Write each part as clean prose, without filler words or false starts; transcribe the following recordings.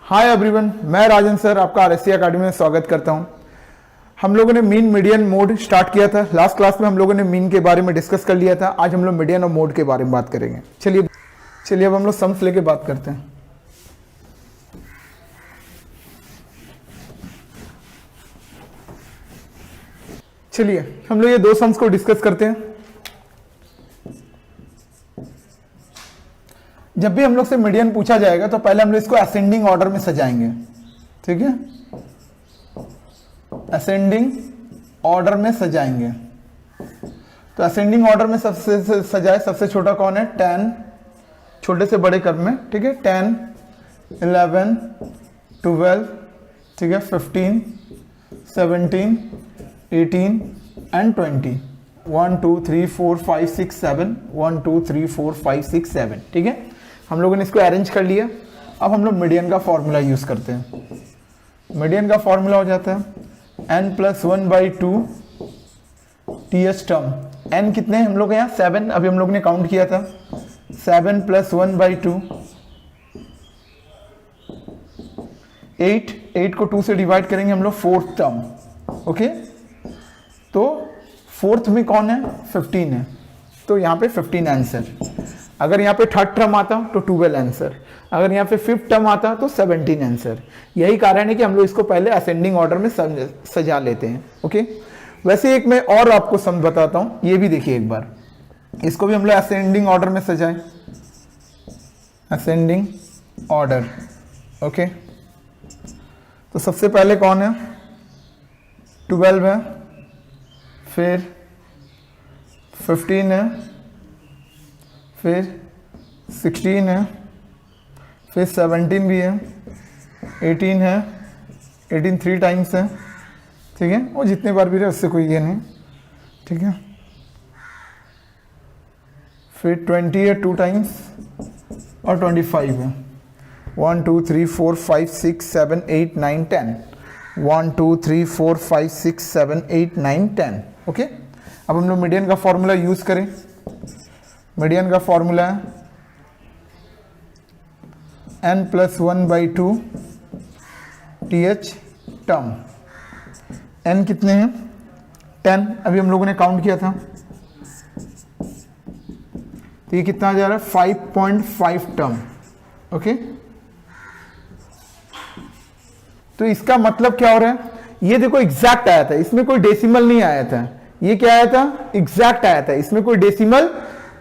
Hi everyone, मैं राजन sir आपका RSC academy में स्वागत करता हूं। हम लोगों ने मीन मीडियन मोड स्टार्ट किया था। लास्ट क्लास में हम लोगों ने मीन के बारे में डिस्कस कर लिया था। आज हम लोग मीडियन और मोड के बारे में बात करेंगे। चलिए अब हम लोग सम्स लेके बात करते हैं। चलिए हम लोग ये दो सम्स को डिस्कस करते हैं। जब भी हम लोग से मीडियन पूछा जाएगा तो पहले हम लोग इसको असेंडिंग ऑर्डर में सजाएंगे, ठीक है। असेंडिंग ऑर्डर में सजाएंगे। तो असेंडिंग ऑर्डर में सबसे सजाए, सबसे छोटा कौन है? 10, छोटे से बड़े क्रम में, ठीक है। 10, 11, 12, ठीक है, 15, 17, 18 एंड 20। 1 2 3 4 5 6 7, 1 2 3 4 5 6 7, ठीक है। हम लोगों ने इसको अरेंज कर लिया। अब हम लोग मीडियन का फॉर्मूला यूज करते हैं। मीडियन का फॉर्मूला हो जाता है n+1/2 TH टर्म। n कितने हैं हम लोग यहाँ? 7। अभी हम लोग ने काउंट किया था। 7 + 1/2 8 को 2 से डिवाइड करेंगे हम लोग, फोर्थ टर्म। ओके, तो फोर्थ में कौन है? 15 है, तो यहाँ पे 15 आंसर। अगर यहाँ पे थर्ड टर्म आता तो 12 आंसर। अगर यहाँ पे फिफ्थ टर्म आता तो 17 आंसर। यही कारण है कि हम लोग इसको पहले असेंडिंग ऑर्डर में सजा लेते हैं। ओके, वैसे एक मैं और आपको समझ बताता हूँ, ये भी देखिए एक बार। इसको भी हम लोग असेंडिंग ऑर्डर में सजाएं, असेंडिंग ऑर्डर। ओके, तो सबसे पहले कौन है? 12 है, फिर 15 है, फिर 16 है, फिर 17 भी है, 18 है, 18 3 टाइम्स है, ठीक है। वो जितने बार भी रहे उससे कोई ये नहीं, ठीक है। फिर 20 है 2 टाइम्स, और 25 है। 1 2 3 4 5 6 7 8 9 10। 1 2 3 4 5 6 7 8 9 10। ओके, अब हम लोग मीडियन का फॉर्मूला यूज करें। मीडियन का फॉर्मूला है n+1/2 TH टर्म। n कितने हैं? 10। अभी हम लोगों ने काउंट किया था, तो ये कितना आ जा रहा है? 5.5 टर्म। ओके, तो इसका मतलब क्या हो रहा है? ये देखो एग्जैक्ट आया था, इसमें कोई डेसिमल नहीं आया था। ये क्या आया था? एग्जैक्ट आया था, इसमें कोई डेसिमल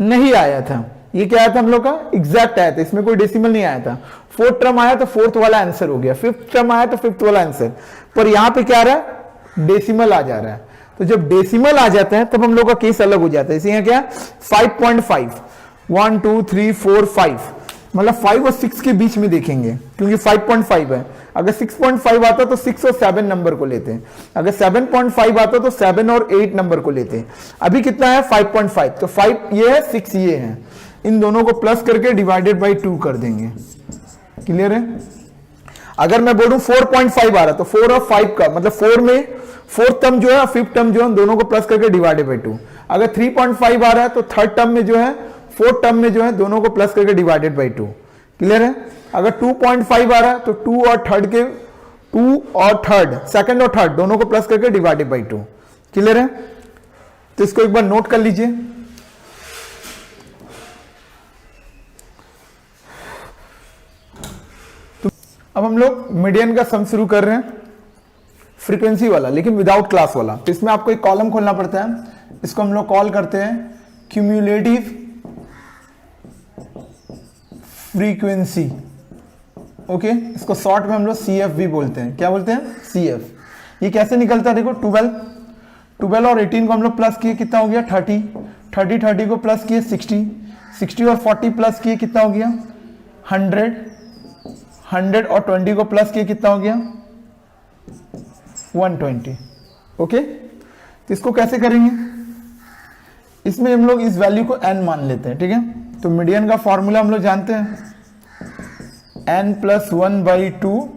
नहीं आया था। ये क्या आया था हम लोग का? एग्जैक्ट आया था, इसमें कोई डेसिमल नहीं आया था। फोर्थ टर्म आया तो फोर्थ वाला आंसर हो गया, फिफ्थ टर्म आया तो फिफ्थ वाला आंसर। पर यहां पे क्या आ रहा है? डेसिमल आ जा रहा है। तो जब डेसिमल आ जाता है तब हम लोग का केस अलग हो जाता है। इसे यहाँ क्या? 5.5, 1 2 3 4 5, मतलब 5 और 6 के बीच में देखेंगे, क्योंकि 5.5 है। अगर 6.5 आता तो 6 और 7 नंबर को लेते हैं। अगर 7.5 आता तो 7 और 8 नंबर को लेते हैं। अभी कितना है? 5.5। तो 5 ये है, 6 ये है। इन दोनों को प्लस करके डिवाइडेड बाई 2 कर देंगे। क्लियर है? अगर मैं बोलूं 4.5 आ रहा तो 4 और 5 का मतलब 4 में फोर्थ टर्म जो है, फिफ्थ टर्म जो है, दोनों को प्लस करके डिवाइडेड बाई 2। अगर 3.5 आ रहा है तो थर्ड टर्म में जो है, फोर्थ टर्म में जो है, दोनों को प्लस करके डिवाइडेड बाई 2। क्लियर है? अगर 2.5 आ रहा है तो 2 और थर्ड, सेकंड और थर्ड दोनों को प्लस करके डिवाइडेड बाई 2। क्लियर है? तो इसको एक बार नोट कर लीजिए। तो अब हम लोग मीडियन का सम शुरू कर रहे हैं, फ्रीक्वेंसी वाला, लेकिन विदाउट क्लास वाला। तो इसमें आपको एक कॉलम खोलना पड़ता है। इसको हम लोग कॉल करते हैं क्यूम्युलेटिव फ्रीक्वेंसी। ओके, इसको शॉर्ट में हम लोग CF भी बोलते हैं। क्या बोलते हैं? CF। ये कैसे निकलता है? देखो 12 और 18 को हम लोग प्लस किए, कितना हो गया? 30 को प्लस किए 60 और 40 प्लस किए, कितना हो गया? 100 और 20 को प्लस किए, कितना हो गया? 120। ओके, तो इसको कैसे करेंगे? इसमें हम लोग इस वैल्यू को n मान लेते हैं, ठीक है। तो मीडियन का फॉर्मूला हम लोग जानते हैं, n+1/2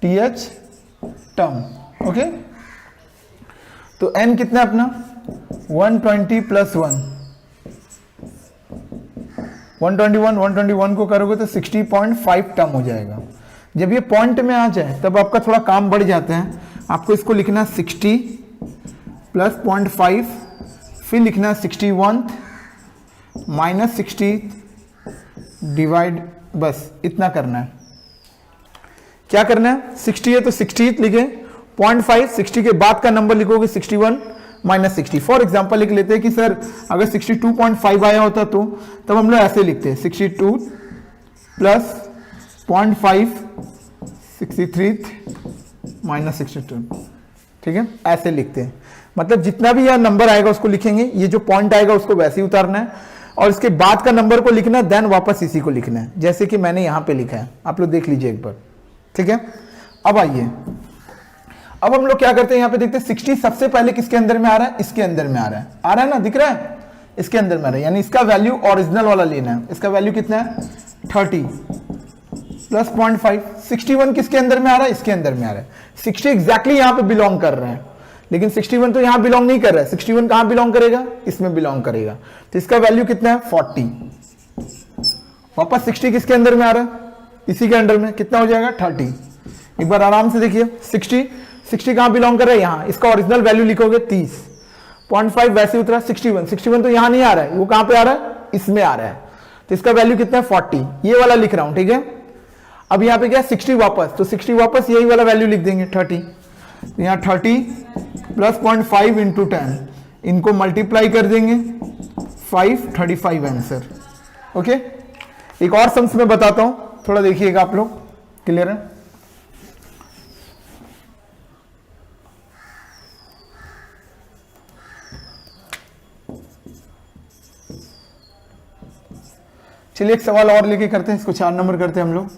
TH टर्म। ओके, तो n कितना अपना? 120 + 1, 121 को करोगे तो 60.5 टर्म हो जाएगा। जब ये पॉइंट में आ जाए तब आपका थोड़ा काम बढ़ जाता है। आपको इसको लिखना 60 प्लस 0.5, फिर लिखना 61 माइनस 60 डिवाइड, बस इतना करना है। क्या करना है, 60 है तो 60 लिखे, 0.5 60 के बाद का नंबर लिखोगे 61 माइनस 60। फॉर एग्जांपल लिख लेते हैं कि सर अगर 62.5 आया होता तो तब हम लोग ऐसे लिखते हैं 62 प्लस 0.5 63 माइनस 62, ठीक है, ऐसे लिखते हैं। मतलब जितना भी यह नंबर आएगा उसको लिखेंगे, ये जो पॉइंट आएगा उसको वैसे ही उतारना है और इसके बाद का नंबर को लिखना, देन वापस इसी को लिखना है, जैसे कि मैंने यहां पे लिखा है, आप लोग देख लीजिए एक बार, ठीक है। अब आइए, अब हम लोग क्या करते हैं, यहां पे देखते हैं 60 सबसे पहले किसके अंदर में आ रहा है, इसके अंदर में आ रहा है ना, दिख रहा है, इसके अंदर में आ रहा है, यानी इसका वैल्यू ओरिजिनल वाला लेना है। इसका वैल्यू कितना है 30 प्लस 0.5। 61 किसके अंदर में आ रहा है, इसके अंदर में आ रहा है। 60 एग्जैक्टली यहां पे बिलोंग कर रहे हैं, लेकिन 61 तो यहां बिलोंग नहीं कर रहा है। 61 कहां बिलोंग करेगा, इसमें बिलोंग करेगा, तो इसका वैल्यू कितना है 40। वापस 60 किसके अंदर में आ रहा है, इसी के अंडर में, कितना हो जाएगा 30। एक बार आराम से देखिए, 60 कहां बिलोंग कर रहा है, यहां, इसका ओरिजिनल वैल्यू लिखोगे 30, 0.5 वैसे उतरा 61 तो यहां नहीं आ रहा है, वो कहां पे आ रहा है, इसमें आ रहा है, तो इसका वैल्यू कितना है 40, ये वाला लिख रहा हूं, ठीक है। अब यहां पे क्या 60 वापस, तो 60 वापस यही वाला वैल्यू लिख देंगे 30, तो यहां 30 प्लस 0.5 इंटू 10, इनको मल्टीप्लाई कर देंगे 535 आंसर। ओके, एक और सम्स में बताता हूं, थोड़ा देखिएगा आप लोग, क्लियर है। चलिए एक सवाल और लेके करते हैं, इसको 4 नंबर करते हैं हम लोग।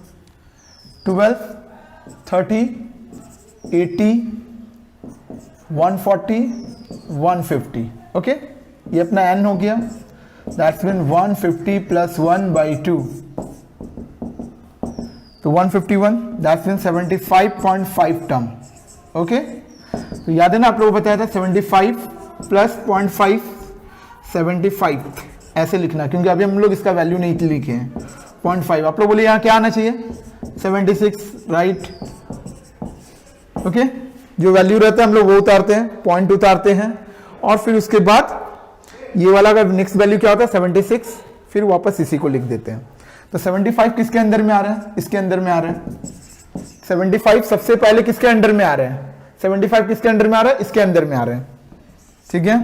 12 30 80 140 150, ओके, ये अपना n हो गया, दैट्स मीन 150 प्लस 1/2, तो 151, दैट्स मीन 75.5 टर्म। ओके, तो याद है ना आप लोगों को बताया था 75 प्लस 0.5 75, ऐसे लिखना, क्योंकि अभी हम लोग इसका वैल्यू नहीं लिखे हैं 0.5। आप लोग बोले यहाँ क्या आना चाहिए 76, राइट। ओके, जो वैल्यू रहता है हम लोग वो उतारते हैं, पॉइंट उतारते हैं, और फिर उसके बाद ये वाला का नेक्स्ट वैल्यू क्या होता है 76, फिर वापस इसी को लिख देते हैं। तो 75 किसके अंदर में आ रहा है, इसके अंदर में आ रहा है। 75 सबसे पहले किसके अंडर में आ रहा है, 75 किसके अंडर में आ रहा है, इसके अंदर में आ रहा है, ठीक है,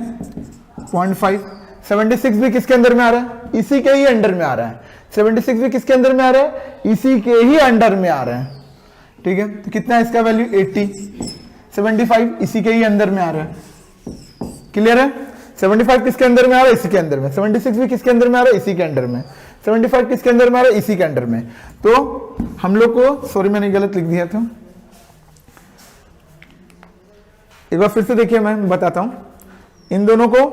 0.5। 76 भी किसके अंदर में आ रहा है, इसी के ही अंडर में आ रहा है। 76 भी किसके अंदर में आ रहा है, इसी के ही अंडर में आ रहा है, ठीक है। तो कितना है इसका वैल्यू 80, 75 इसी के ही अंदर में आ रहा है, क्लियर है। 75 किसके अंदर में आ रहा है, इसी के अंदर में। 76 भी किसके अंदर में आ रहा है, इसी के अंडर में। 75 किसके अंदर में आ रहा है, इसी के अंडर में। तो हम लोग को, सॉरी मैंने गलत लिख दिया था, एक बार फिर से देखिए, मैं बताता हूं। इन दोनों को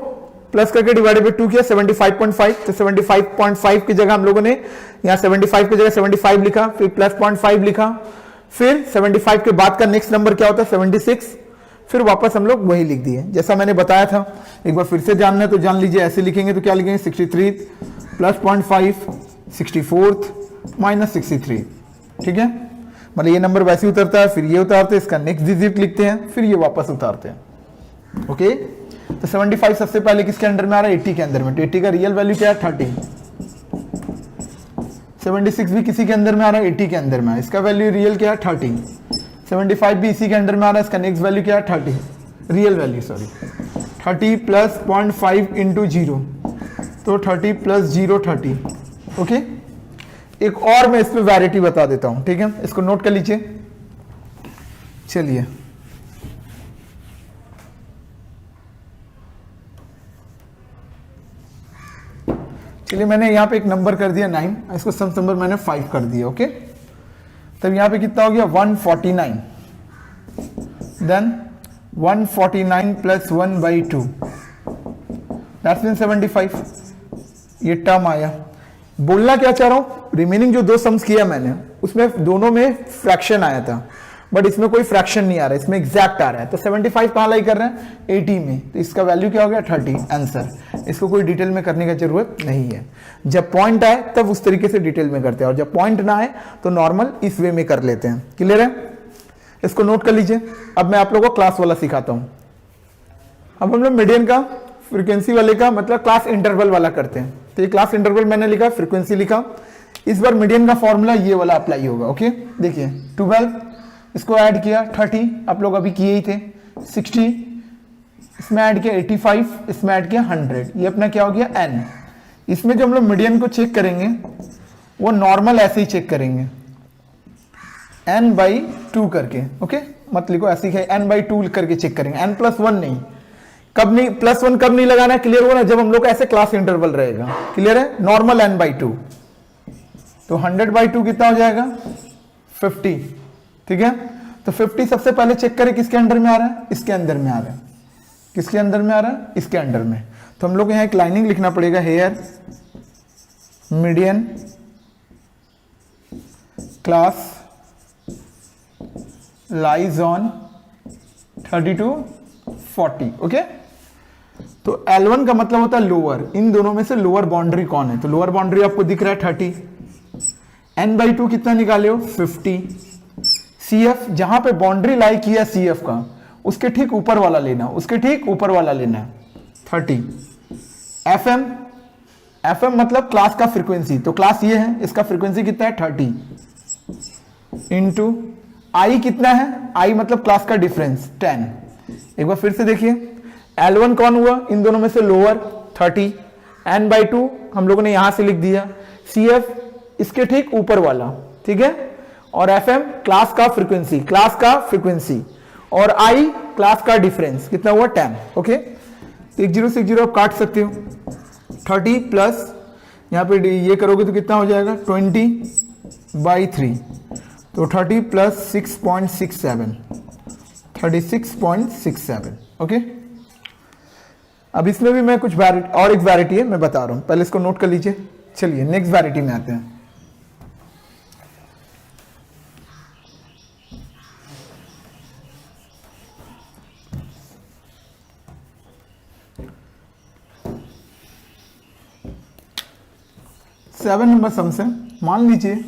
प्लस करके डिवाइडेड बाय 2 किया, 75.5, तो 75.5 की जगह हम लोगों ने यहाँ 75 की जगह 75 लिखा, फिर प्लस 0.5 लिखा, फिर 75 के बाद का नेक्स्ट नंबर क्या होता है 76, फिर वापस हम लोग वही लिख दिए जैसा मैंने बताया था। एक बार फिर से जानना है तो जान लीजिए, ऐसे लिखेंगे तो क्या लिखेंगे 63 प्लस 0.5 64 माइनस 63, ठीक है। मतलब ये नंबर वैसे उतरता है, फिर ये उतारते हैं, इसका नेक्स्ट डिजिट लिखते हैं, फिर ये वापस उतारते हैं। ओके, तो 75 सबसे पहले किसके अंडर में आ रहा है, 80 के अंदर में, तो 80 का रियल वैल्यू क्या है 30। 76 भी किसी के अंदर में आ रहा है, 80 के अंदर में, इसका वैल्यू रियल क्या है 30। 75 भी इसी के अंडर में आ रहा है, इसका नेक्स्ट वैल्यू क्या है 30, real value sorry 30 plus 0.5 into 0, तो 30 प्लस 0 30। ओके, एक और मैं इसमें वैरायटी बता देता हूं, ठीक है, इसको नोट कर लीजिए। चलिए चलिए, मैंने यहां पे एक नंबर कर दिया 9, इसको सम नंबर मैंने 5 कर दिया। ओके, तब यहां पे कितना हो गया 149, देन 149 प्लस 1/2, दैट्स मीन 75, ये टर्म आया। बोलना क्या चाह रहा हूं, रिमेनिंग जो 2 सम्स किया मैंने उसमें दोनों में फ्रैक्शन आया था, बट इसमें कोई फ्रैक्शन नहीं आ रहा है, इसमें एग्जैक्ट आ रहा है। तो 75 कहाँ लाई कर रहे हैं, 80 में, तो इसका वैल्यू क्या हो गया 30 आंसर। इसको कोई डिटेल में करने की जरूरत नहीं है, जब पॉइंट आए तब उस तरीके से डिटेल में करते हैं, और जब पॉइंट ना आए तो नॉर्मल इस वे में कर लेते हैं। क्लियर है, इसको नोट कर लीजिए। अब मैं आप लोगों को क्लास वाला सिखाता हूं। अब हम लोग मीडियन का, फ्रीक्वेंसी वाले का मतलब क्लास इंटरवल वाला करते हैं। तो ये क्लास इंटरवल मैंने लिखा, फ्रीक्वेंसी लिखा, इस बार मीडियन का फॉर्मूला ये वाला अप्लाई होगा। ओके, देखिए 12, इसको ऐड किया 30, आप लोग अभी किए ही थे, 60, इसमें ऐड किया 85, इसमें ऐड किया 100, ये अपना क्या हो गया n। इसमें जो हम लोग मीडियन को चेक करेंगे वो नॉर्मल ऐसे ही चेक करेंगे, n/2 करके। ओके, मत लिखो ऐसे ही, n/2 करके चेक करेंगे, n+1 नहीं। कब नहीं, +1 कब नहीं लगाना है, क्लियर हुआ ना, जब हम लोग का ऐसे क्लास इंटरवल रहेगा। क्लियर है, नॉर्मल n/2, तो 100/2 कितना हो जाएगा 50। ठीक है, तो 50 सबसे पहले चेक करें किसके अंडर में आ रहा है, इसके अंदर में आ रहा है। किसके अंदर में आ रहा है, इसके अंडर में। तो हम लोग यहाँ एक लाइनिंग लिखना पड़ेगा, here median class lies on 30 to 40। Okay, तो L1 का मतलब होता है लोअर, इन दोनों में से लोअर बाउंड्री कौन है, तो लोअर बाउंड्री आपको दिख रहा है 30, n/2 कितना निकाले हो 50, CF जहां पे बाउंड्री लाई किया CF का उसके ठीक ऊपर वाला लेना, उसके ठीक ऊपर वाला लेना है 30, FM मतलब क्लास का फ्रीक्वेंसी, तो क्लास ये है, इसका फ्रीक्वेंसी कितना है 30 इंटू I कितना है, I मतलब क्लास का डिफरेंस 10। एक बार फिर से देखिए, L1 कौन हुआ, इन दोनों में से लोअर 30, n/2 हम लोगों ने यहां से लिख दिया, CF इसके ठीक ऊपर वाला, ठीक है, और FM क्लास का फ्रीक्वेंसी, और I क्लास का डिफरेंस कितना हुआ 10। ओके, 10 से 0 आप काट सकते हो, 30 प्लस यहाँ पे ये करोगे तो कितना हो जाएगा 20/3, तो 30 प्लस 6.67, 36.67। ओके, अब इसमें भी मैं कुछ और एक वैरायटी है मैं बता रहा हूं, पहले इसको नोट कर लीजिए। चलिए नेक्स्ट वैरायटी में आते हैं। सेवन नंबर सम से मान लीजिए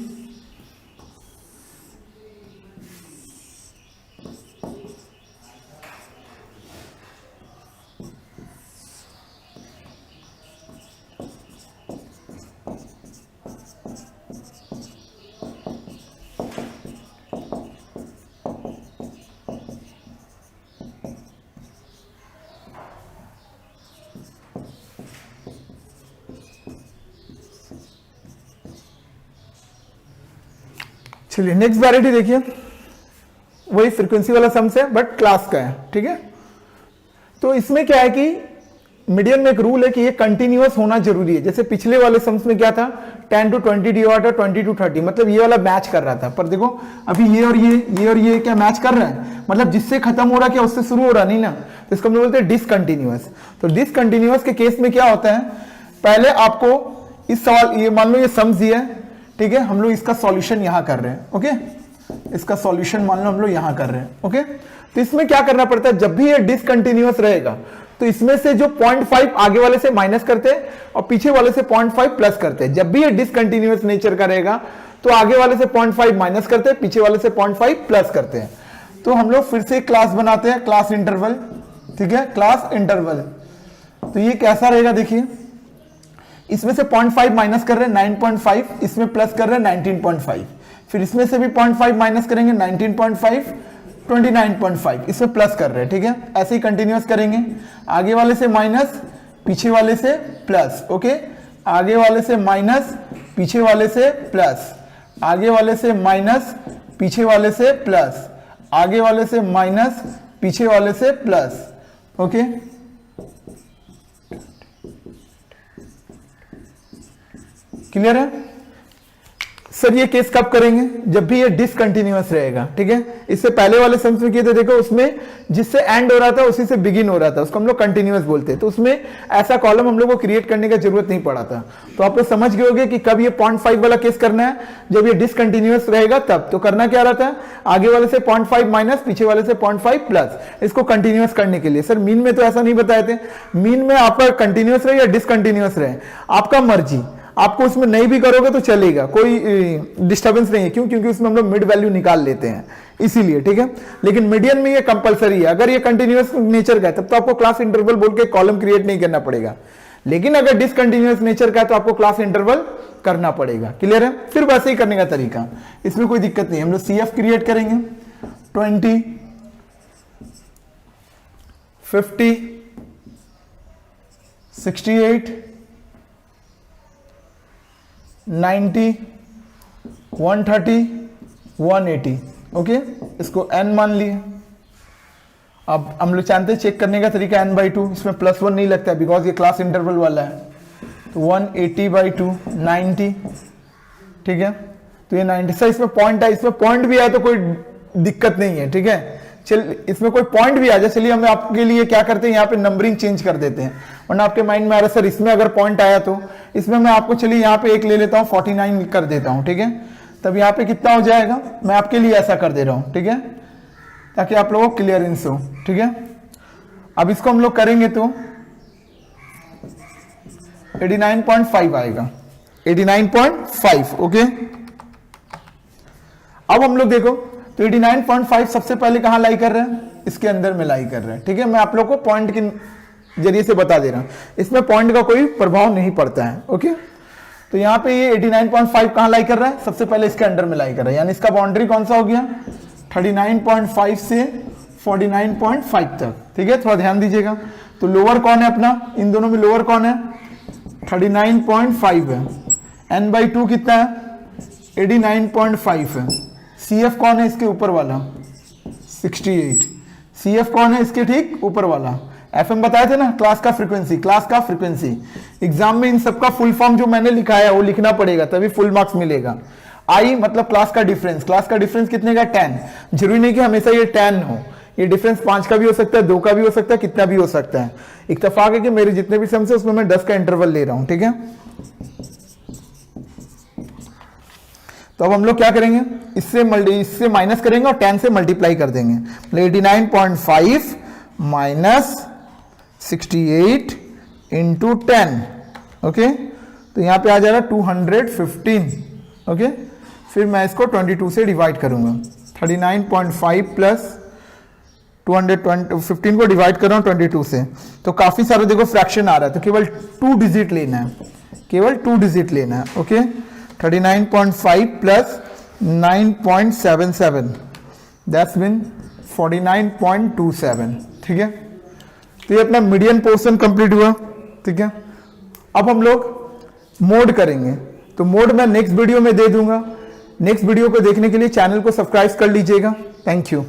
चलिए नेक्स्ट वैरायटी देखिए, वही फ्रीक्वेंसी वाला सम्स है बट क्लास का है। ठीक है, तो इसमें क्या है कि मीडियन में एक रूल है कि ये कंटिन्यूअस होना जरूरी है। जैसे पिछले वाले सम्स में क्या था 10 to 20 DOT और 20 to 30, मतलब ये वाला मैच कर रहा था, पर देखो अभी ये और ये क्या मैच कर रहा है, मतलब जिससे खत्म हो रहा क्या उससे शुरू हो रहा नहीं ना, तो इसको हम लोग बोलते हैं डिसकंटिन्यूअस। तो डिसकंटिन्यूअस के केस में क्या होता है, पहले आपको इस सवाल, ये मान लो ये सम्स दिया है, ठीक है, हम लोग इसका सॉल्यूशन यहां कर रहे हैं। ओके, इसका सॉल्यूशन मान लो हम लोग यहां कर रहे हैं। ओके, तो इसमें क्या करना पड़ता है, जब भी ये डिसकंटिन्यूअस रहेगा तो इसमें से जो 0.5 आगे वाले से माइनस करते हैं और पीछे वाले से 0.5 प्लस करते हैं। जब भी ये डिसकंटिन्यूअस नेचर का रहेगा तो आगे वाले से 0.5 माइनस करते हैं, पीछे वाले से 0.5 प्लस करते हैं। तो हम लोग फिर से क्लास बनाते हैं, क्लास इंटरवल। ठीक है, क्लास इंटरवल, तो ये कैसा रहेगा देखिए, इसमें से 0.5 माइनस कर रहे हैं 9.5, इसमें प्लस कर रहे हैं 19.5, फिर इसमें से भी 0.5 माइनस करेंगे 19.5, 29.5, इसमें प्लस कर रहे हैं। ठीक है, ऐसे ही कंटिन्यूअस करेंगे, आगे वाले से माइनस पीछे वाले से प्लस। ओके, आगे वाले से माइनस पीछे वाले से प्लस, आगे वाले से माइनस पीछे वाले से प्लस, आगे वाले से माइनस पीछे वाले से प्लस। ओके, क्लियर है। सर ये केस कब करेंगे? जब भी ये डिसकंटिन्यूअस रहेगा, ठीक है। इससे पहले वाले सेंस में किए थे, देखो उसमें जिससे एंड हो रहा था उसी से बिगिन हो रहा था, उसको हम लोग कंटिन्यूअस बोलते हैं। तो उसमें ऐसा कॉलम हम लोग को क्रिएट करने की जरूरत नहीं पड़ा था। तो आप लोग समझ गए होंगे कि कब ये 0.5 वाला केस करना है, जब ये डिसकंटिन्यूअस रहेगा तब। तो करना क्या रहता है, आगे वाले से 0.5 माइनस, पीछे वाले से 0.5 प्लस, इसको कंटिन्यूअस करने के लिए। सर मीन में तो ऐसा नहीं बताए थे, मीन में आपका कंटिन्यूअस रहे या डिसकंटिन्यूअस रहे आपका मर्जी, आपको उसमें नहीं भी करोगे तो चलेगा, कोई डिस्टर्बेंस नहीं है। क्यों? क्योंकि उसमें हम लोग मिड वैल्यू निकाल लेते हैं, इसीलिए, ठीक है। लेकिन मीडियन में ये कंपलसरी है, अगर ये कंटिन्यूअस नेचर का है तब तो आपको क्लास इंटरवल बोल के कॉलम क्रिएट नहीं करना पड़ेगा। लेकिन अगर डिसकंटिन्यूअस नेचर का है तो आपको क्लास इंटरवल करना पड़ेगा। क्लियर है? फिर वैसे ही करने का तरीका, इसमें कोई दिक्कत नहीं। हम लोग CF क्रिएट करेंगे 20, 50, 68, 90, 130, 180, ओके। इसको n मान लिए। अब हम लोग जानते हैं चेक करने का तरीका n/2, इसमें +1 नहीं लगता है बिकॉज ये क्लास इंटरवल वाला है। तो 180/2 90, ठीक है। तो ये 90 सर इसमें पॉइंट है, इसमें पॉइंट भी आया तो कोई दिक्कत नहीं है, ठीक है। चल इसमें कोई पॉइंट भी आ जाए, चलिए हम आपके लिए क्या करते हैं, यहाँ पे नंबरिंग चेंज कर देते हैं। वरना आपके माइंड में आ रहा है सर इसमें अगर पॉइंट आया तो इसमें मैं आपको, चलिए यहाँ पे एक ले लेता हूँ, 49 कर देता हूँ, ठीक है। तब यहाँ पे कितना हो जाएगा, मैं आपके लिए ऐसा कर दे रहा हूँ, ठीक है, ताकि आप लोगों को क्लियरेंस हो, ठीक है। अब इसको हम लोग करेंगे तो 89.5 आएगा, 89.5, ओके। अब हम लोग देखो तो 89.5 सबसे पहले कहां लाई कर रहे हैं, इसके अंदर में लाई कर रहे हैं, ठीक है। मैं आप लोग को पॉइंट के जरिए से बता दे रहा हूं, इसमें पॉइंट का कोई प्रभाव नहीं पड़ता है, ओके। तो यहाँ पे ये 89.5 कहां लाई कर रहा है, सबसे पहले इसके अंडर में लाई कर रहा है, यानी इसका बाउंड्री कौन सा हो गया, 39.5 से 49.5 तक, ठीक है। थोड़ा ध्यान दीजिएगा। तो लोअर कौन है अपना, इन दोनों में लोअर कौन है, 39.5 है। n/2 कितना है, 89.5 है। CF कौन है इसके ऊपर वाला, 68। CF कौन है इसके ठीक ऊपर वाला, FM बताए थे ना, क्लास का फ्रीक्वेंसी, क्लास का फ्रीक्वेंसी। एग्जाम में इन सबका फुल फॉर्म जो मैंने लिखा है वो लिखना पड़ेगा, तभी फुल मार्क्स मिलेगा। I मतलब क्लास का डिफरेंस, क्लास का डिफरेंस कितने का, 10। जरूरी नहीं कि हमेशा ये 10 हो, ये डिफरेंस 5 का भी हो सकता है, 2 का भी हो सकता है, कितना भी हो सकता है। इत्तेफाक है कि मेरे जितने भी सम्स है उसमें मैं 10 का इंटरवल ले रहा हूं, ठीक है। तो अब हम लोग क्या करेंगे, इससे माइनस करेंगे और 10 से मल्टीप्लाई कर देंगे। 89.5 माइनस 68 इंटू 10, ओके। तो यहां पे आ जाएगा 215, ओके। फिर मैं इसको 22 से डिवाइड करूंगा, 39.5 प्लस 215 को डिवाइड कर रहा हूं 22 से। तो काफी सारा देखो फ्रैक्शन आ रहा है, तो केवल 2 डिजिट लेना है, केवल 2 डिजिट लेना है, ओके। 39.5 प्लस 9.77 दैट्स मीन 49.27, ठीक है। तो ये अपना मीडियन पोर्शन कंप्लीट हुआ, ठीक है। अब हम लोग मोड करेंगे, तो मोड मैं नेक्स्ट वीडियो में दे दूंगा। नेक्स्ट वीडियो को देखने के लिए चैनल को सब्सक्राइब कर लीजिएगा। Thank you.